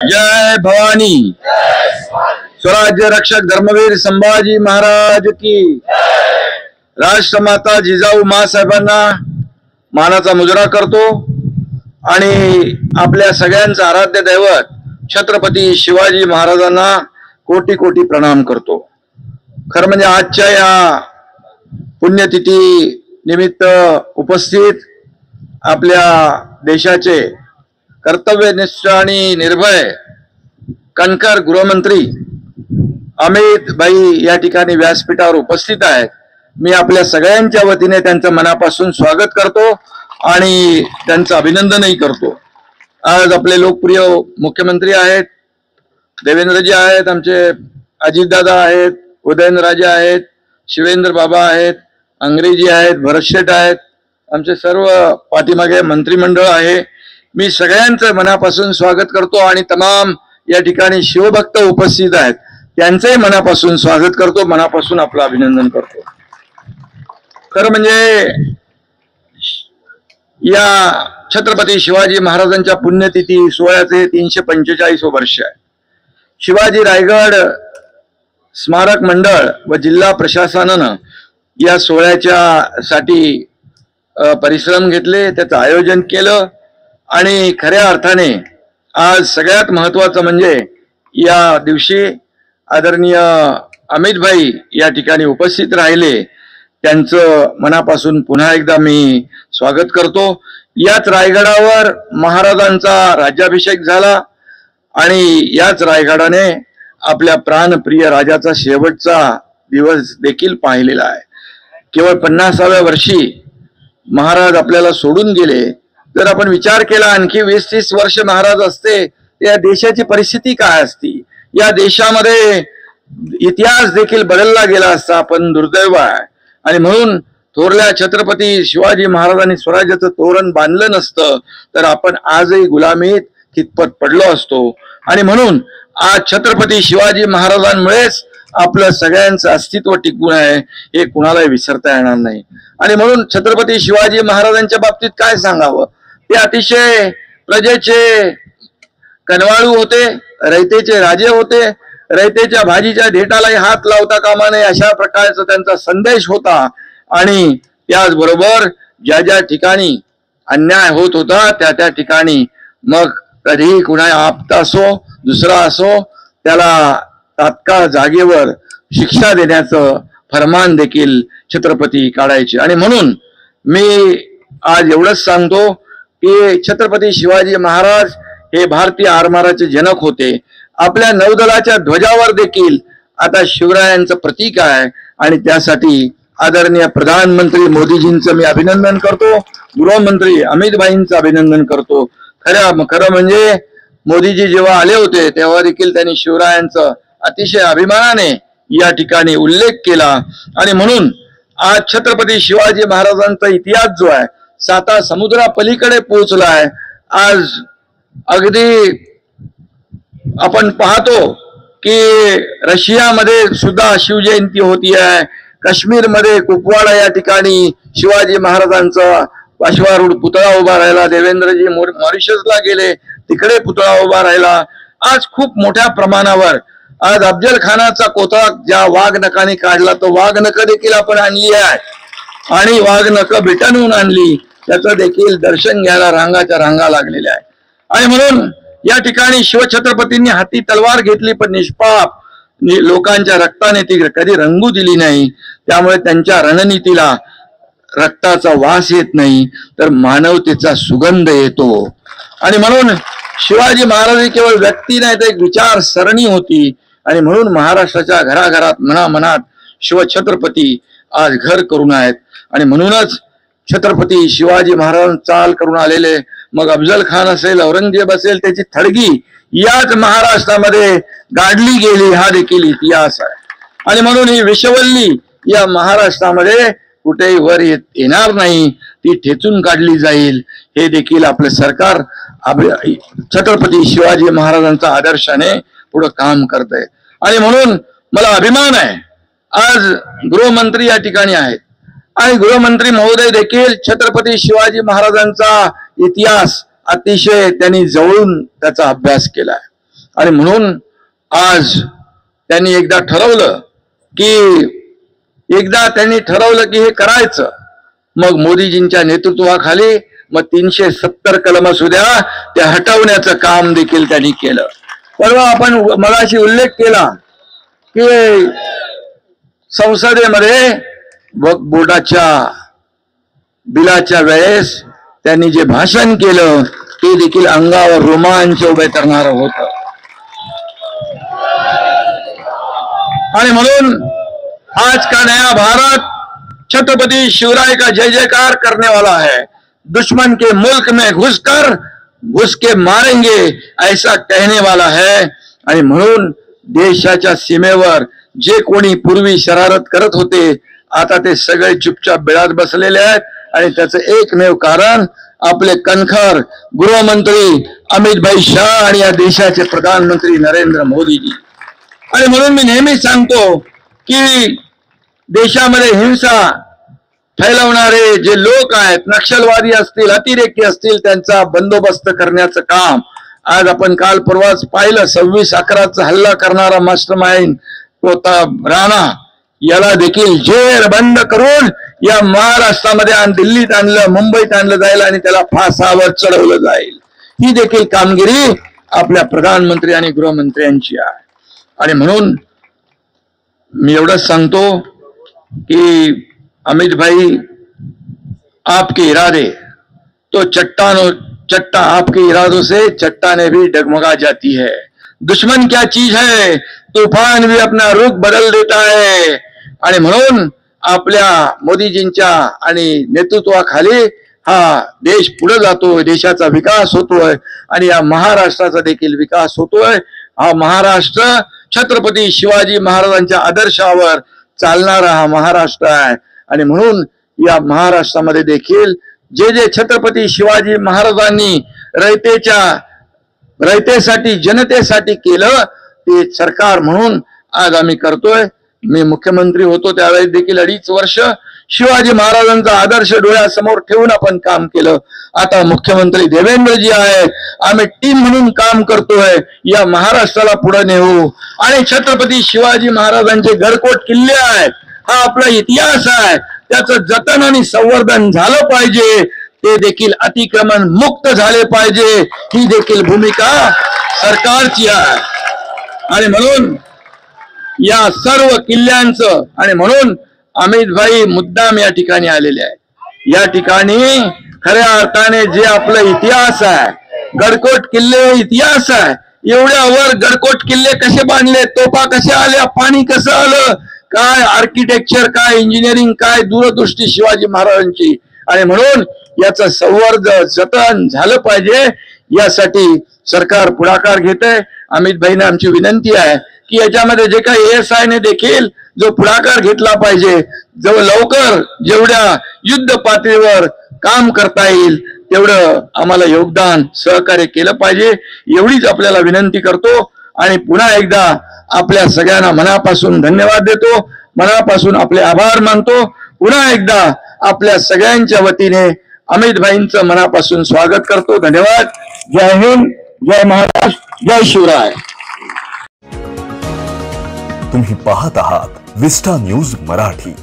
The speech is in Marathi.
जय भवानी। स्वराज्य रक्षक धर्मवीर संभाजी महाराज की। राष्ट्रमाता जिजाऊ मासाहेबांना मानाचा मुजरा करतो आणि आपल्या सगळ्यांचं आराध्य दैवत छत्रपती शिवाजी महाराजांना कोटी कोटी प्रणाम करतो। खरं म्हणजे आजच्या या पुण्यतिथी निमित्त उपस्थित आपल्या देशाचे कर्तव्यनिष्ठ आणि निर्भय कणखर गृहमंत्री अमित भाई या ठिकाणी व्यासपीठावर उपस्थित आहेत। मी आपल्या सगळ्यांच्या वतीने त्यांचं मनापासून स्वागत करतो आणि त्यांचं अभिनंदनही करतो। आज आपले लोकप्रिय मुख्यमंत्री आहेत, देवेंद्रजी आहेत, आमचे अजितदादा आहेत, उदयनराजे आहेत, शिवेंद्र बाबा आहेत, अंग्रेजी आहेत, भरतशेठ आहेत, आमचे सर्व पाठीमागे मंत्रिमंडळ आहे। मी सगळ्यांचं मनापासून स्वागत करतो आणि तमाम या ठिकाणी शिवभक्त उपस्थित आहेत त्यांचंही मनापासून स्वागत करतो, मनापासून आपलं अभिनंदन करतो। खरं म्हणजे या छत्रपती शिवाजी महाराजांच्या पुण्यतिथी सोहळ्याचे 345 वर्ष आहे। शिवाजी रायगड स्मारक मंडळ व जिल्हा प्रशासनानं या सोहळ्याच्या साठी परिश्रम घेतले, त्याचं आयोजन केलं आणि खऱ्या अर्थाने आज सगळ्यात महत्वाचं म्हणजे या दिवशी आदरणीय अमित भाई या ठिकाणी उपस्थित राहिले, त्यांचं मनापासून पुन्हा एकदा मी स्वागत करतो। याच रायगडावर महाराजांचा राज्याभिषेक झाला आणि याच रायगडाने आपल्या प्राणप्रिय राजाचा शेवटचा दिवस देखील पाहिलेला आहे। केवळ 50व्या वर्षी महाराज आपल्याला सोडून गेले। जर आपण विचार केला आणखी 20-30 वर्ष महाराज असते या देशाची परिस्थिती काय असती, या देशामध्ये इतिहास देखील बदलला गेला असता, पण दुर्दैव आहे। आणि म्हणून थोरल्या छत्रपती शिवाजी महाराजांनी स्वराज्याचं तोरण बांधलं नसतं तर आपण आजही गुलामीत खितपत पडलो असतो। आणि म्हणून आज छत्रपती शिवाजी महाराजांमुळेच आपलं सगळ्यांचं अस्तित्व टिकून आहे, हे कुणालाही विसरता येणार नाही। आणि म्हणून छत्रपती शिवाजी महाराजांच्या बाबतीत काय सांगावं, ते अतिशय प्रजेचे कनवाळू होते, रयतेचे राजे होते। रयतेच्या भाजीच्या देठालाही हात लावता कामा नये अशा प्रकारचा त्यांचा संदेश होता। आणि त्याचबरोबर ज्या ज्या ठिकाणी अन्याय होत होता त्या त्या ठिकाणी मग कधीही कुणा आपता असो दुसरा असो त्याला तात्काळ जागेवर शिक्षा देण्याचं फरमान देखील छत्रपती काढायचे। आणि म्हणून मी आज एवढंच सांगतो की छत्रपती शिवाजी महाराज हे भारतीय आरमाराचे जनक होते। आपल्या नौदलाच्या ध्वजावर देखील आता शिवरायांचं प्रतीक आहे आणि त्यासाठी आदरणीय प्रधानमंत्री मोदीजींचं मी अभिनंदन करतो, गृहमंत्री अमित भाईंचं अभिनंदन करतो। खरं म्हणजे मोदीजी जेव्हा आले होते तेव्हा देखील त्यांनी शिवरायांचं अतिशय अभिमानाने या ठिकाणी उल्लेख केला। आणि म्हणून आज छत्रपती शिवाजी महाराजांचा इतिहास जो आहे 7 समुद्रापलीकडे पोहोचलाय। आज अगदी आपण पाहतो की रशियामध्ये सुद्धा शिवजयंती होती आहे, काश्मीरमध्ये कुपवाडा या ठिकाणी शिवाजी महाराजांचा अश्वारूढ पुतळा उभा राहिला, देवेंद्रजी मॉरिशसला गेले तिकडे पुतळा उभा राहिला। आज खूप मोठ्या प्रमाणावर आज अफजल खानाचा कोथळा ज्या वाघनखाने काढला तो वाघनख देखील आपण आणली आहे आणि वाघनख ब्रिटनहून आणली, त्याचं देखील दर्शन घ्यायला रांगाच्या रांगा लागलेल्या आहे। आणि म्हणून या ठिकाणी शिवछत्रपतींनी हाती तलवार घेतली पण निष्पाप लोकांच्या रक्ताने ती कधी रंगू दिली नाही, त्यामुळे त्यांच्या रणनीतीला रक्ताचा वास येत नाही तर मानवतेचा सुगंध येतो। आणि म्हणून शिवाजी महाराज केवळ व्यक्ती नाही तर एक विचारसरणी होती। आणि म्हणून महाराष्ट्राच्या घराघरात मनामनात शिवछत्रपती आज घर करून आहेत। आणि म्हणूनच छत्रपती शिवाजी महाराज चाल करून आलेले, मग अफजल खान असेल औरंगजेब असेल, त्याची थडगी याच महाराष्ट्रामध्ये गाडली गेली, हा देखील इतिहास आहे। आणि म्हणून ही विषवल्ली या महाराष्ट्रामध्ये कुठेही वर येणार नाही, ती ठेचून काढली जाईल, हे देखील आपलं सरकार छत्रपती शिवाजी महाराजांचा आदर्शाने पुढे काम करतंय। आणि म्हणून मला अभिमान आहे आज गृहमंत्री या ठिकाणी आहेत आणि गृहमंत्री महोदय देखील छत्रपती शिवाजी महाराजांचा इतिहास अतिशय त्यांनी जवळून त्याचा अभ्यास केलाय। आणि म्हणून आज त्यांनी एकदा ठरवलं की हे करायचं. मग मोदीजींच्या नेतृत्वाखाली मग 370 कलम असू द्या ते हटवण्याचं काम देखील त्यांनी केलं. परवा आपण मगाशी उल्लेख केला की संसदेमध्ये बोर्डाच्या बिलाच्या वेळेस त्यांनी जे भाषण केलं ते देखील अंगावर रोमांच उभे करणारं होतं. आणि म्हणून आज का नया भारत छत्रपति शिवराय का जय जयकार करने वाला है. दुश्मन के मुल्क में घुस के मारेंगे ऐसा कहने वाला है. आणि म्हणून देशाच्या सीमेवर जे कोणी पूर्वी शरारत करत होते आता ते सगळे चुपचाप बिळात बसलेले आहेत. आणि त्याचं एकमेव कारण आपले कणखर गृहमंत्री अमित भाई शाह आणि या देशाचे प्रधानमंत्री नरेंद्र मोदीजी. आणि म्हणून मी नेहमी सांगतो की देशामध्ये हिंसा फैलवणारे जे लोक आहेत, नक्षलवादी असतील, अतिरेकी असतील, त्यांचा बंदोबस्त करण्याचं काम आज आपण काल परवाच पाहिलं. 26/11 हल्ला करणारा मास्टरमाइंड राणा याला देखील जेर बंद करून या महाराष्ट्रामध्ये दिल्लीत आणलं, मुंबईत आणलं जाईल आणि त्याला फासावर चढवलं जाईल. ही देखील कामगिरी आपल्या प्रधानमंत्री आणि गृहमंत्र्यांची आहे. आणि म्हणून मी एवढंच सांगतो कि अमित भाई आपके इरादे तो चट्टा आपके इरादों से चट्टाने भी डगमगा जाती है. दुश्मन क्या चीज है, तूफान भी अपना रुख बदल देता है. आणि म्हणून आपल्या मोदीजींच्या आणि नेतृत्वाखाली हा देश पुढे जातोय, देशाचा विकास होतोय आणि या महाराष्ट्राचा देखील विकास होतोय. हा महाराष्ट्र छत्रपती शिवाजी महाराजांच्या आदर्शावर चालणारा हा महाराष्ट्र आहे. आणि म्हणून या महाराष्ट्रामध्ये देखील जे जे छत्रपती शिवाजी महाराजांनी रयतेसाठी जनतेसाठी केलं ते सरकार म्हणून आज आम्ही करतोय. मी मुख्यमंत्री होतो त्यावेळेस देखील 2.5 वर्ष शिवाजी महाराजांचा आदर्श डोळ्यासमोर ठेवून आपण काम केलं. आता मुख्यमंत्री देवेंद्रजी आहेत, आम्ही टीम म्हणून काम करतोय. या महाराष्ट्राला पुढे नेऊ आणि छत्रपती शिवाजी महाराजांचे गडकोट किल्ले आहेत, हा आपला इतिहास आहे, त्याचं जतन आणि संवर्धन झालं पाहिजे. ते देखील अतिक्रमण मुक्त झाले पाहिजे. ही देखील भूमिका सरकारची आहे. आणि म्हणून या सर्व किल्ल्यांचं आणि म्हणून अमित भाई मुद्दाम या ठिकाणी आलेले आहेत. या ठिकाणी खऱ्या अर्थाने जे आपलं इतिहास आहे, गडकोट किल्ले इतिहास आहे. एवढ्या वर गडकोट किल्ले कसे बांधले, तोफा कशा आल्या, पाणी कसं आलं, काय आर्किटेक्चर, काय इंजिनिअरिंग, काय दूरदृष्टी शिवाजी महाराजांची. आणि म्हणून याचं संवर्धन जतन झालं पाहिजे. यासाठी सरकार पुढाकार घेते. अमित भाईंना आमची विनंती आहे की याच्यामध्ये जे काही ASI ने देखील जो पुढाकार घेतला पाहिजे, लवकर जेवढ्या युद्ध पातळीवर काम करता येईल तेवढं आम्हाला योगदान सहकार्य केलं पाहिजे. एवढीच आपल्याला विनंती करतो आणि पुन्हा एकदा आपल्या सगळ्यांना मनापासून धन्यवाद देतो, मनापासून आपले आभार मानतो. पुन्हा एकदा आपल्या सगळ्यांच्या वतीने अमित भाईंचं मनापासून स्वागत करतो. धन्यवाद. जय हिंद, जय महाराष्ट्र, जय शिवराय. तुम्ही पाहत आहात विस्टा न्यूज मराठी.